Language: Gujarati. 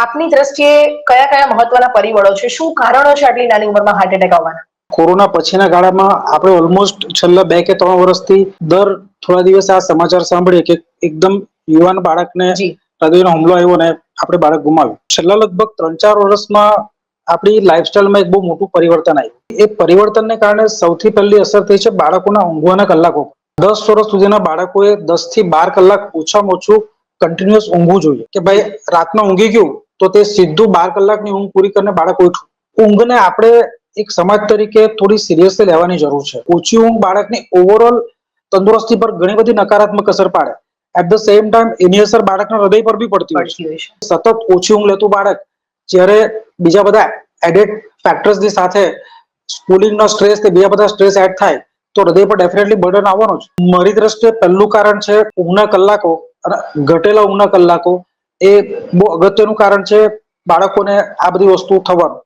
આપની દ્રષ્ટિએ કયા કયા મહત્વના પરિબળો છે, શું કારણો છે આટલી નાની ઉંમરમાં હાર્ટ એટેક આવવાના? કોરોના પછીના ગાળામાં આપણે ઓલમોસ્ટ છેલ્લા 2 કે 3 વર્ષથી દર થોડા દિવસ આ સમાચાર સાંભળીએ કે એકદમ યુવાન બાળકને જી હૃદયનો હુમલો આવ્યો અને આપણે બાળક ગુમાવ્યું. છેલ્લા લગભગ 3-4 વર્ષમાં આપણી લાઈફસ્ટાઈલમાં એક બહુ મોટું પરિવર્તન આવ્યું. એ પરિવર્તનને કારણે સૌથી પહેલી અસર થઈ છે બાળકોના ઊંઘવાના કલાકો. 10 વર્ષ સુધીના બાળકોએ 10 થી 12 કલાક ઓછામાં ઓછું કન્ટિન્યુઅસ ઊંઘવું જોઈએ. કે ભાઈ રાતના ઊંઘી ગયું તો તે સીધું 12 કલાકની ઊંઘ પૂરી કરીને બાળક ઉઠ્યું. ઊંઘને આપણે એક સમાજ તરીકે થોડી સિરિયસલી લેવાની જરૂર છે. ઓછી ઊંઘ બાળકની ઓવરઓલ તંદુરસ્તી પર ઘણી બધી નકારાત્મક અસર પાડે. એટ ધ સેમ ટાઈમ એની અસર બાળકના હૃદય પર બી પડતી હોય છે. સતત ઓછી ઊંઘ લેતું બાળક જ્યારે બીજા બધા એડેડ ફેક્ટર્સની સાથે સ્કૂલિંગનો સ્ટ્રેસ કે બીજા બધા સ્ટ્રેસ એડ થાય તો હૃદય પર ડેફિનેટલી બર્ડન આવવાનું જ. મારી દ્રષ્ટિએ પહેલું કારણ છે ઊંઘના કલાકો અને ઘટેલા ઊંઘના કલાકો. એ બહુ અગત્યનું કારણ છે બાળકોને આ બધી વસ્તુ થવાનું.